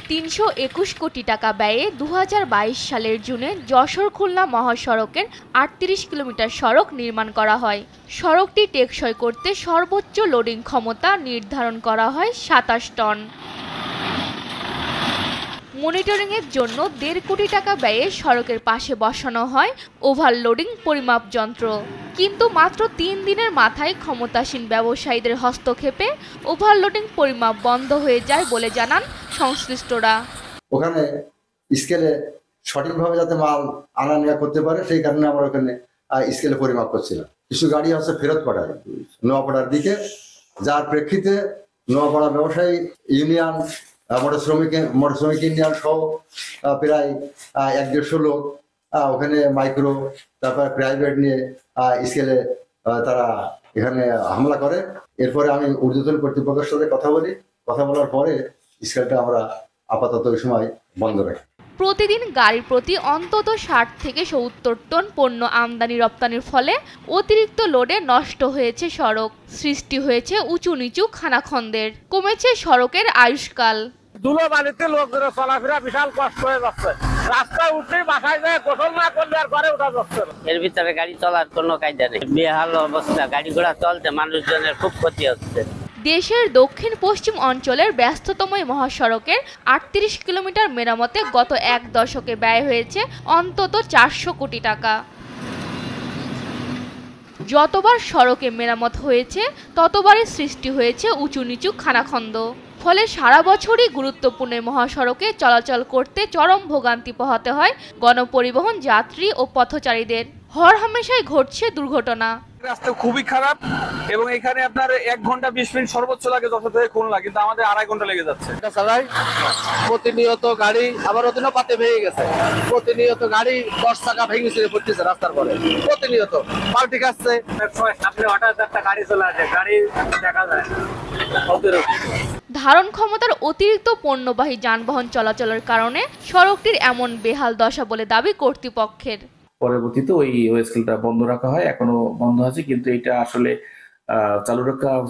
৩২১ কোটি টাকা ব্যয়ে ২০২২ সালের জুনে যশোর-খুলনা মহাসড়কের ৩৮ কিলোমিটার সড়ক নির্মাণ করা হয়। সড়কটি টেকসই করতে সর্বোচ্চ লোডিং ক্ষমতা নির্ধারণ করা হয় ২৭ টন। মনিটরিংয়ের জন্য ১.৫ কোটি টাকা ব্যয়ে সড়কের পাশে বসানো হয় ওভারলোডিং পরিমাপ যন্ত্র। কিন্তু মাত্র ৩ দিনের মাথায় ক্ষমতাসীন ব্যবসায়ীদের হস্তক্ষেপে ওভারলোডিং পরিমাপ বন্ধ হয়ে যায় বলে জানান সংশ্লিষ্টরা। ওখানে স্কেলে সঠিকভাবে যাতে মাল আনা নেওয়া করতে পারে সেই কারণে আমরা ওখানে স্কেলে পরিমাপ করছিলাম। কিছু গাড়ি হচ্ছে ফেরত পাঠায় নোয়াপাড়ার দিকে, যার প্রেক্ষিতে নোয়াপাড়া ব্যবসায়ী ইউনিয়ন, মোটর শ্রমিক ইউনিয়ন সহ প্রায় ১-১৫০ লোক ওখানে মাইক্রো তারপর প্রাইভেট নিয়ে স্কেলে তারা এখানে হামলা করে। এরপরে আমি ঊর্ধ্বতন কর্তৃপক্ষের সাথে কথা বলার পরে স্কেলটা আমরা আপাতত ওই সময় বন্ধ রাখি। প্রতিদিন গাড়ির প্রতি অন্তত ৬০ থেকে ৭০ টন পণ্য আমদানি রপ্তানির ফলে অতিরিক্ত লোডে নষ্ট হয়েছে সড়ক, সৃষ্টি হয়েছে উঁচু নিচু খানাখন্দের, কমেছে সড়কের আয়ুষ্কাল। ধুলোবালিতে লোকদের চলাফেরা বিশাল কষ্ট হয়ে যাচ্ছে। রাস্তায় উঠলেই বাসায় যায় গোসল না করলে আর ঘরে ওঠা যাচ্ছে না। এর ভিতরে গাড়ি চলার কোনো কায়দা নেই, বেহাল অবস্থা, গাড়ি ঘোড়া চলতে মানুষজনের খুব ক্ষতি হচ্ছে। দেশের দক্ষিণ পশ্চিম অঞ্চলের ব্যস্ততম মহাসড়কের ৩৮ কিলোমিটার মেরামতে গত এক দশকে ব্যয় হয়েছে অন্তত ৪০০ কোটি টাকা। যতবার সড়কে মেরামত হয়েছে ততবারই সৃষ্টি হয়েছে উঁচু নিচু খানাখন্দ। ফলে সারা বছরই গুরুত্বপূর্ণ মহাসড়কে চলাচল করতে চরম ভোগান্তি পোহাতে হয় গণপরিবহন যাত্রী ও পথচারীদের। হরহামেশাই ঘটছে দুর্ঘটনা। রাস্তা খুবই খারাপ এবং এখানে আপনার ১ ঘন্টা ২০ মিনিট সর্বোচ্চ লাগে যশোর থেকে খুলনা, কিন্তু আমাদের ২.৫ ঘন্টা লেগে যাচ্ছে। প্রতিনিয়ত গাড়ি আবার ওদিনও পাতে ভেঙে গেছে, প্রতিনিয়ত গাড়ি ১০ চাকা ভেঙে পড়তেছে রাস্তার পরে, প্রতিনিয়ত পাল্টি খাচ্ছে। সামনে হঠাৎ একটা গাড়ি চলে আসে, গাড়ি দেখা যায় ধারণ ক্ষমতার অতিরিক্ত পণ্যবাহী যানবাহন চলাচলের কারণে সড়কটির এমন বেহাল দশা বলে দাবি কর্তৃপক্ষের। পরবর্তীতে ওই স্কেলটা বন্ধ রাখা হয়, এখনো বন্ধ আছে, কিন্তু এটা আসলে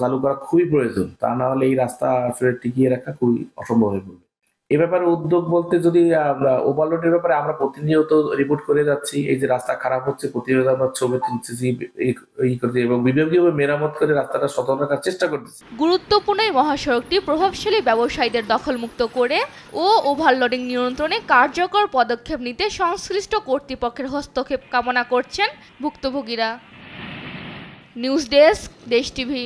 চালু করা খুবই প্রয়োজন। তা না হলে এই রাস্তা আসলে টিকিয়ে রাখা খুবই অসম্ভব হয়ে পড়বে। এ ব্যাপারে উদ্যোগ বলতে যদি ওভারলোডের ব্যাপারে আমরা প্রতিনিয়ত রিপোর্ট করে যাচ্ছি, এই যে রাস্তা খারাপ হচ্ছে প্রতিনিয়ত আমরা ছবি তুলতেছি এবং বিভাগীয় মেরামত করে রাস্তাটা সচল রাখার চেষ্টা করতেছি। গুরুত্বপূর্ণ এই মহাসড়কটি প্রভাবশালী ব্যবসায়ীদের দখলমুক্ত করে ও ওভারলোডিং নিয়ন্ত্রণে কার্যকর পদক্ষেপ নিতে সংশ্লিষ্ট কর্তৃপক্ষের হস্তক্ষেপ কামনা করছেন ভুক্তভোগীরা। নিউজ ডেস্ক, দেশ টিভি।